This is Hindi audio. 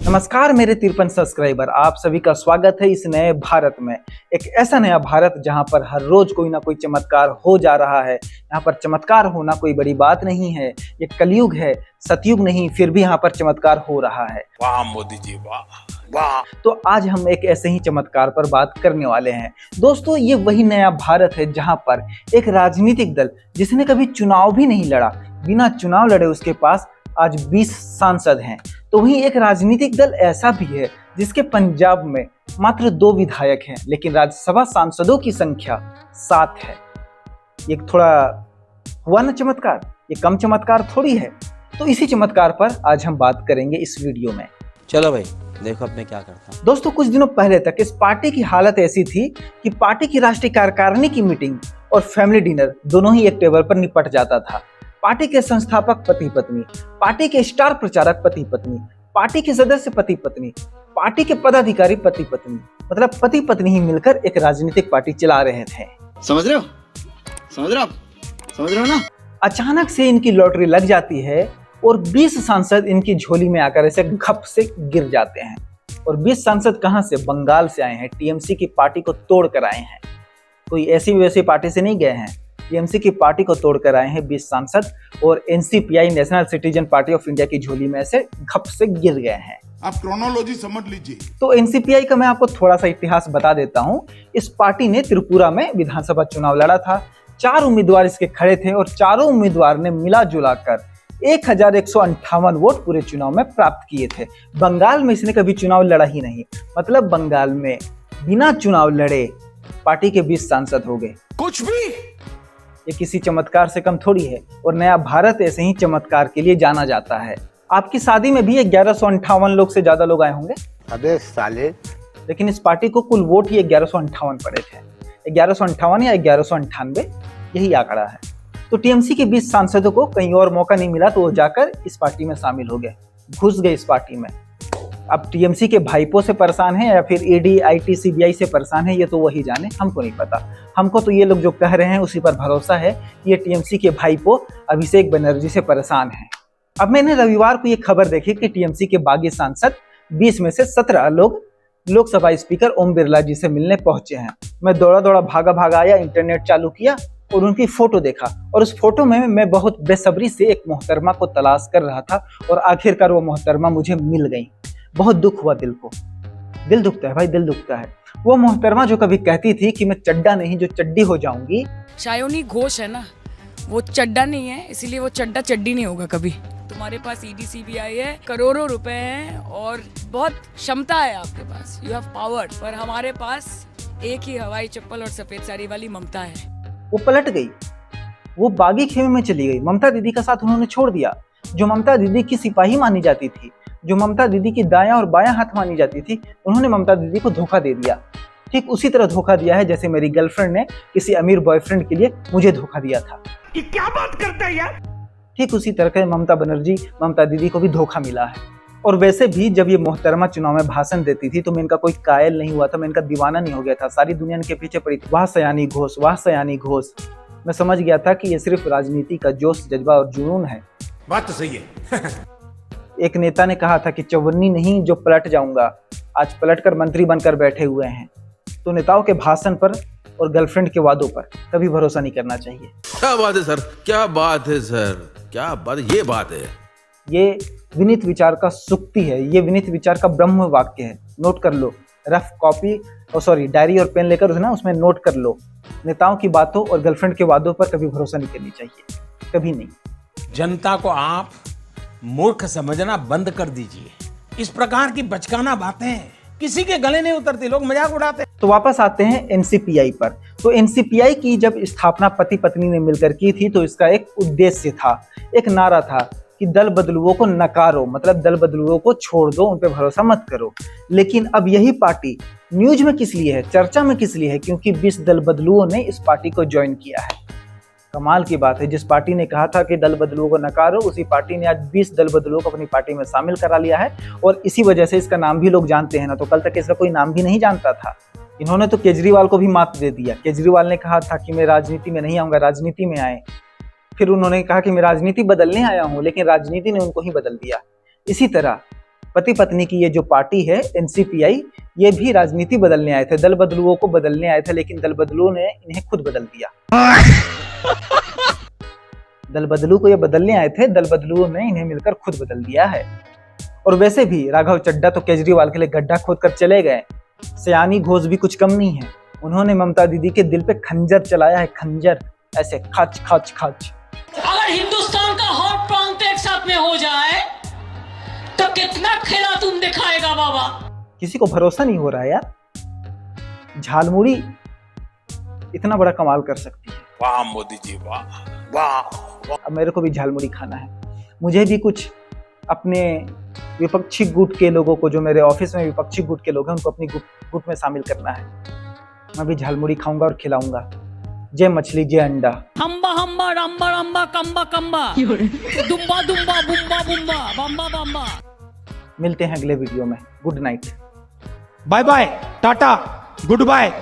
नमस्कार मेरे 53 सब्सक्राइबर, आप सभी का स्वागत है इस नए भारत में। एक ऐसा नया भारत जहां पर हर रोज कोई ना कोई चमत्कार हो जा रहा है। यहाँ पर चमत्कार होना कोई बड़ी बात नहीं है। ये कलयुग है, सतयुग नहीं, फिर भी यहाँ पर चमत्कार हो रहा है। वाह मोदी जी, वाह वाह। तो आज हम एक ऐसे ही चमत्कार पर बात करने वाले हैं। दोस्तों, ये वही नया भारत है जहां पर एक राजनीतिक दल जिसने कभी चुनाव भी नहीं लड़ा, बिना चुनाव लड़े उसके पास आज 20 सांसद हैं। तो वहीं एक राजनीतिक दल ऐसा भी है जिसके पंजाब में मात्र 2 विधायक हैं, लेकिन राज्यसभा सांसदों की संख्या 7 है। ये थोड़ा हुआ ना चमत्कार, ये कम चमत्कार थोड़ी है। तो इसी चमत्कार पर आज हम बात करेंगे इस वीडियो में। चलो भाई, देखो अब मैं क्या करता हूँ। दोस्तों, कुछ दिनों पहले तक इस पार्टी की हालत ऐसी थी कि पार्टी की राष्ट्रीय कार्यकारिणी की मीटिंग और फैमिली डिनर दोनों ही एक टेबल पर निपट जाता था। पार्टी के संस्थापक पति पत्नी, पार्टी के स्टार प्रचारक पति पत्नी, पार्टी के सदस्य पति पत्नी, पार्टी के पदाधिकारी पति पत्नी, मतलब पति पत्नी ही मिलकर एक राजनीतिक पार्टी चला रहे थे। समझ रहे हो? समझ रहे हो ना? अचानक से इनकी लॉटरी लग जाती है और 20 सांसद इनकी झोली में आकर ऐसे घप से गिर जाते हैं। और 20 सांसद कहां से? बंगाल से आए हैं। टीएमसी की पार्टी को तोड़ कर आए हैं। कोई ऐसी वैसी पार्टी से नहीं गए हैं, टीएमसी की पार्टी को तोड़कर आए हैं 20 सांसद। और NCPI, national citizen party of India की झोली में से घप से गिर गए हैं। आप क्रोनोलॉजी समझ लीजिए। तो एनसीपीआई का मैं आपको थोड़ा सा इतिहास बता देता हूं। इस पार्टी ने त्रिपुरा में विधानसभा चुनाव लड़ा था। 4 उम्मीदवार इसके खड़े थे और चारों उम्मीदवार ने मिला जुला कर 1158 वोट पूरे चुनाव में प्राप्त किए थे। बंगाल में इसने कभी चुनाव लड़ा ही नहीं, मतलब बंगाल में बिना चुनाव लड़े पार्टी के 20 सांसद हो गए। कुछ भी ये किसी चमत्कार से कम थोड़ी है। और नया भारत ऐसे ही चमत्कार के लिए जाना जाता है। आपकी शादी में भी 1158 लोग से ज्यादा लोग आए होंगे। अबे साले, लेकिन इस पार्टी को कुल वोट ही 1158 पड़े थे। 1158 या 1198, यही आंकड़ा है। तो टीएमसी के 20 सांसदों को कहीं और मौका नहीं मिला तो वो जाकर इस पार्टी में शामिल हो गए, घुस गए इस पार्टी में। अब टीएमसी के भाईपों से परेशान है या फिर ईडी, आईटी, सीबीआई से परेशान है, ये तो वही जाने, हमको नहीं पता। हमको तो ये लोग जो कह रहे हैं उसी पर भरोसा है कि ये टीएमसी के भाईपो अभिषेक बनर्जी से परेशान हैं। अब मैंने रविवार को ये खबर देखी कि टीएमसी के बागी सांसद 20 में से 17 लोग लोकसभा स्पीकर ओम बिरला जी से मिलने पहुंचे हैं। मैं दौड़ा भागा आया, इंटरनेट चालू किया और उनकी फोटो देखा। और उस फोटो में मैं बहुत बेसब्री से एक मोहतरमा को तलाश कर रहा था और आखिरकार वो मोहतरमा मुझे मिल गई। बहुत दुख हुआ दिल को। दिल दुखता है भाई, दिल दुखता है। वो मोहतरमा जो कभी कहती थी कि मैं चड्डा नहीं जो चड्डी हो जाऊंगी। शायोनी घोष है ना, वो चड्डा नहीं है, इसीलिए वो चड्डा चड्डी नहीं होगा कभी। तुम्हारे पास ईडी, सीबीआई है, करोड़ों रुपए हैं और बहुत क्षमता है आपके पास, यू हैव पावर। पर हमारे पास एक ही हवाई चप्पल और सफेद साड़ी वाली ममता है। वो पलट गई, वो बागी खेमे में चली गई। ममता दीदी का साथ उन्होंने छोड़ दिया। जो ममता दीदी की सिपाही मानी जाती थी, जो ममता दीदी की दायां और बायां हाथ मानी जाती थी, उन्होंने ममता दीदी को धोखा दे दिया। ठीक उसी तरह धोखा दिया है जैसे मेरी गर्लफ्रेंड ने किसी अमीर बॉयफ्रेंड के लिए मुझे धोखा दिया था। ये क्या बात करता है यार? ठीक उसी तरह के ममता बनर्जी, ममता दीदी को भी धोखा मिला है। और वैसे भी जब ये मोहतरमा चुनाव में भाषण देती थी तो मैं इनका कोई कायल नहीं हुआ था, मैं इनका दीवाना नहीं हो गया था। सारी दुनिया इनके पीछे पड़ी थी, वाह सयानी घोष, वाह सयानी घोष। मैं समझ गया था कि ये सिर्फ राजनीति का जोश, जज्बा और जुनून है। बात तो सही है। एक नेता ने कहा था कि चवन्नी नहीं जो पलट जाऊंगा। आज पलटकर मंत्री बनकर बैठे हुए हैं। तो नेताओं के भाषण पर और गर्लफ्रेंड के वादों पर कभी भरोसा नहीं करना चाहिए। क्या बात है सर, क्या बात है सर, क्या बात, ये बात है। ये विनीत विचार का सुक्ति है, ये विनीत विचार का ब्रह्म वाक्य है। नोट कर लो, रफ कॉपी डायरी और पेन लेकर उसमें नोट कर लो। नेताओं की बातों और गर्लफ्रेंड के वादों पर कभी भरोसा नहीं करनी चाहिए, कभी नहीं। जनता को आप मूर्ख समझना बंद कर दीजिए। इस प्रकार की बचकाना बातें किसी के गले नहीं उतरती, लोग मजाक उड़ाते। तो वापस आते हैं एनसीपीआई पर। तो एनसीपीआई की जब स्थापना पति पत्नी ने मिलकर की थी तो इसका एक उद्देश्य था, एक नारा था कि दल बदलुओं को नकारो, मतलब दल बदलुओं को छोड़ दो, उन पे भरोसा मत करो। लेकिन अब यही पार्टी न्यूज में किस लिए है, चर्चा में किस लिए है? क्योंकि 20 दल बदलुओं ने इस पार्टी को ज्वाइन किया है। कमाल की बात है, जिस पार्टी ने कहा था कि दल बदलुओं को नकारो, उसी पार्टी ने आज 20 दल बदलुओं को अपनी पार्टी में शामिल करा लिया है। और इसी वजह से इसका नाम भी लोग जानते हैं ना। तो कल तक इसका कोई नाम भी नहीं जानता था। इन्होंने तो केजरीवाल को भी मात दे दिया। केजरीवाल ने कहा था कि मैं राजनीति में नहीं आऊंगा, राजनीति में आए। फिर उन्होंने कहा कि मैं राजनीति बदलने आया हूं, लेकिन राजनीति ने उनको ही बदल दिया। इसी तरह पति पत्नी की ये जो पार्टी है एनसीपीआई, ये भी राजनीति बदलने आए थे, दल बदलुओं को बदलने आए थे, लेकिन दल बदलुओं ने इन्हें खुद बदल दिया। दल बदलू को ये बदलने आए थे, दल बदलुओं ने इन्हें मिलकर खुद बदल दिया है। और वैसे भी राघव चड्ढा तो केजरीवाल के लिए गड्ढा खोद कर चले गए। सयानी घोष भी कुछ कम नहीं है, उन्होंने ममता दीदी के दिल पे खंजर चलाया है, खंजर, ऐसे खाच खाच खाच। अगर हिंदुस्तान का हॉट प्रॉन्ट एक साथ में हो जाए तो कितना खेला तुम दिखाएगा बाबा। किसी को भरोसा नहीं हो रहा है यार, झालमुड़ी इतना बड़ा कमाल कर सकती है। वाह मोदी जी वाह वाह। अब मेरे को भी झालमुड़ी खाना है, मुझे भी कुछ अपने विपक्षी गुट के लोगों को, जो मेरे ऑफिस में विपक्षी गुट के लोग हैं, उनको अपनी गुट में शामिल करना है। मैं भी झालमुड़ी खाऊंगा और खिलाऊंगा। जय मछली जय अंडा। हम्बा हम्बा रम्बा रम्बा कम्बा कम्बा दुम्बा दुम्बा बुम्बा बुम्बा बम्बा बम्बा। मिलते हैं अगले वीडियो में। Good night. बाय बाय, टाटा, गुड बाय।